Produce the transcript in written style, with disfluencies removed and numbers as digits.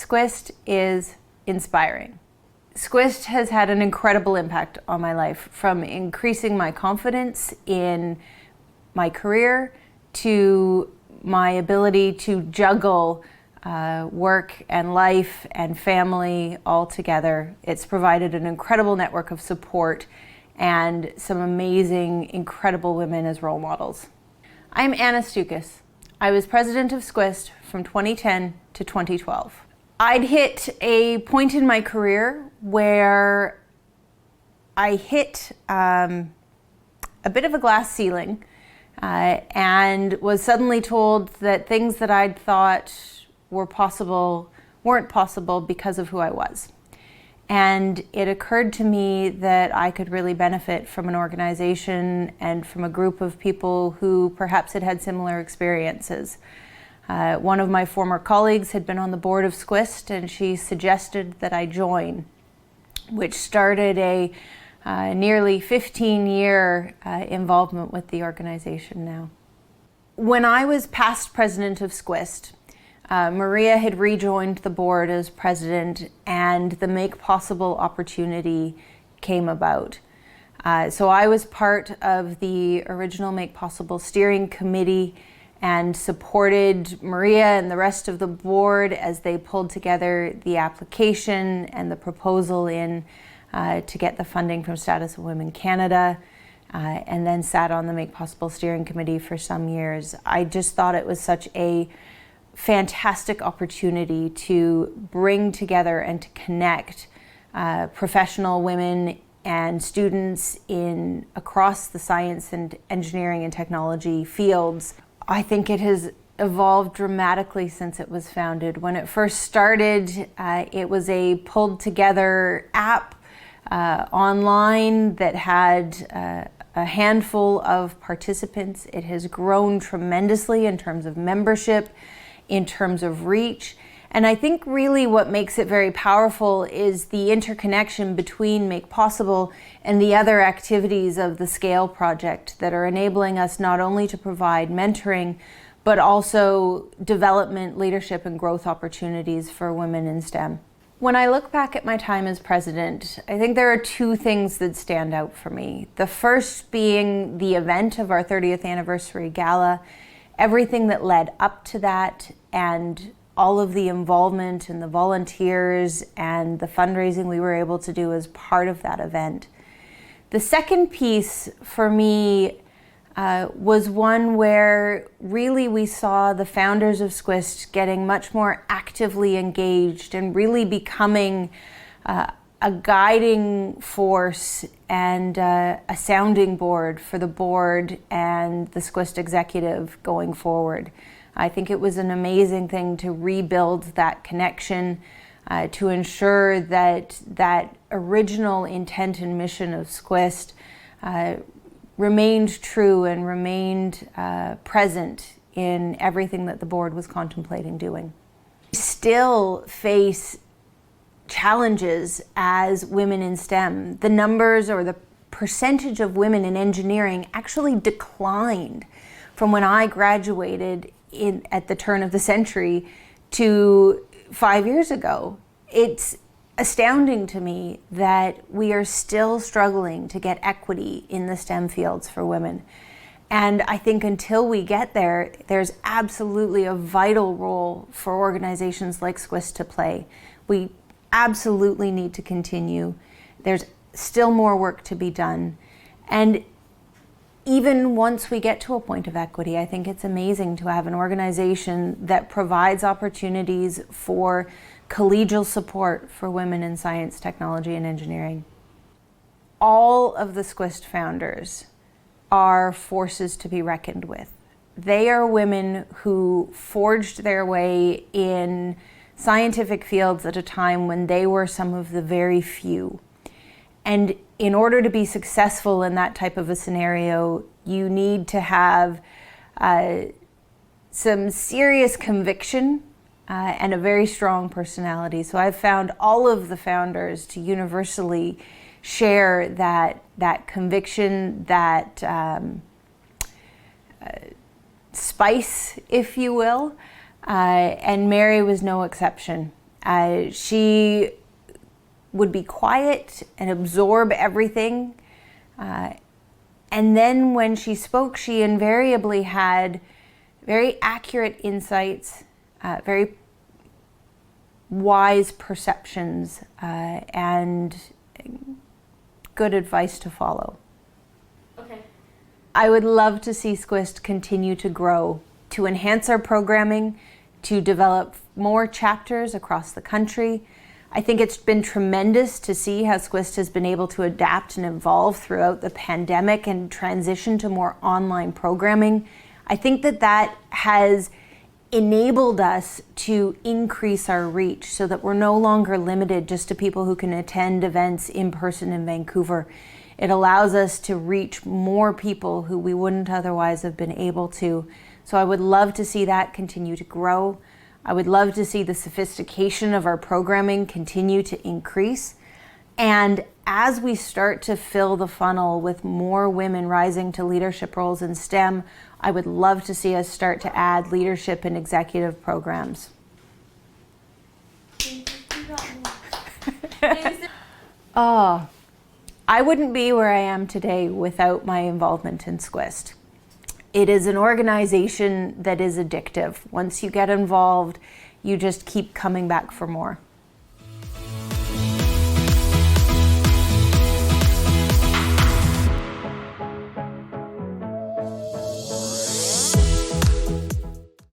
SCWIST is inspiring. SCWIST has had an incredible impact on my life, from increasing my confidence in my career to my ability to juggle work and life and family all together. It's provided an incredible network of support and some amazing, incredible women as role models. I'm Anna Stukas. I was president of SCWIST from 2010 to 2012. I'd hit a point in my career where I hit a bit of a glass ceiling and was suddenly told that things that I'd thought were possible weren't possible because of who I was. And it occurred to me that I could really benefit from an organization and from a group of people who perhaps had had similar experiences. One of my former colleagues had been on the board of SCWIST, and she suggested that I join, which started a nearly 15-year involvement with the organization now. When I was past president of SCWIST, Maria had rejoined the board as president, and the Make Possible opportunity came about. So I was part of the original Make Possible steering committee and supported Maria and the rest of the board as they pulled together the application and the proposal in to get the funding from Status of Women Canada, and then sat on the Make Possible steering committee for some years. I just thought it was such a fantastic opportunity to bring together and to connect professional women and students across the science and engineering and technology fields. I think it has evolved dramatically since it was founded. When it first started, it was a pulled together app online that had a handful of participants. It has grown tremendously in terms of membership, in terms of reach. And I think really what makes it very powerful is the interconnection between Make Possible and the other activities of the SCALE project that are enabling us not only to provide mentoring, but also development, leadership, and growth opportunities for women in STEM. When I look back at my time as president, I think there are two things that stand out for me. The first being the event of our 30th anniversary gala, everything that led up to that, and all of the involvement and the volunteers and the fundraising we were able to do as part of that event. The second piece for me was one where really we saw the founders of SCWIST getting much more actively engaged and really becoming a guiding force and a sounding board for the board and the SCWIST executive going forward. I think it was an amazing thing to rebuild that connection, to ensure that that original intent and mission of SCWIST remained true and remained present in everything that the board was contemplating doing. We still face challenges as women in STEM. The numbers or the percentage of women in engineering actually declined from when I graduated at the turn of the century to 5 years ago. It's astounding to me that we are still struggling to get equity in the STEM fields for women. And I think until we get there, there's absolutely a vital role for organizations like SCWIST to play. We absolutely need to continue. There's still more work to be done. And even once we get to a point of equity, I think it's amazing to have an organization that provides opportunities for collegial support for women in science, technology, and engineering. All of the SCWIST founders are forces to be reckoned with. They are women who forged their way in scientific fields at a time when they were some of the very few. And in order to be successful in that type of a scenario, you need to have some serious conviction and a very strong personality. So I've found all of the founders to universally share that conviction, that spice, if you will, and Mary was no exception. She would be quiet and absorb everything. And then when she spoke, she invariably had very accurate insights, very wise perceptions, and good advice to follow. Okay. I would love to see SCWIST continue to grow, to enhance our programming, to develop more chapters across the country. I think it's been tremendous to see how SCWIST has been able to adapt and evolve throughout the pandemic and transition to more online programming. I think that has enabled us to increase our reach so that we're no longer limited just to people who can attend events in person in Vancouver. It allows us to reach more people who we wouldn't otherwise have been able to. So I would love to see that continue to grow. I would love to see the sophistication of our programming continue to increase. And as we start to fill the funnel with more women rising to leadership roles in STEM, I would love to see us start to add leadership and executive programs. Oh, I wouldn't be where I am today without my involvement in SCWIST. It is an organization that is addictive. Once you get involved, you just keep coming back for more.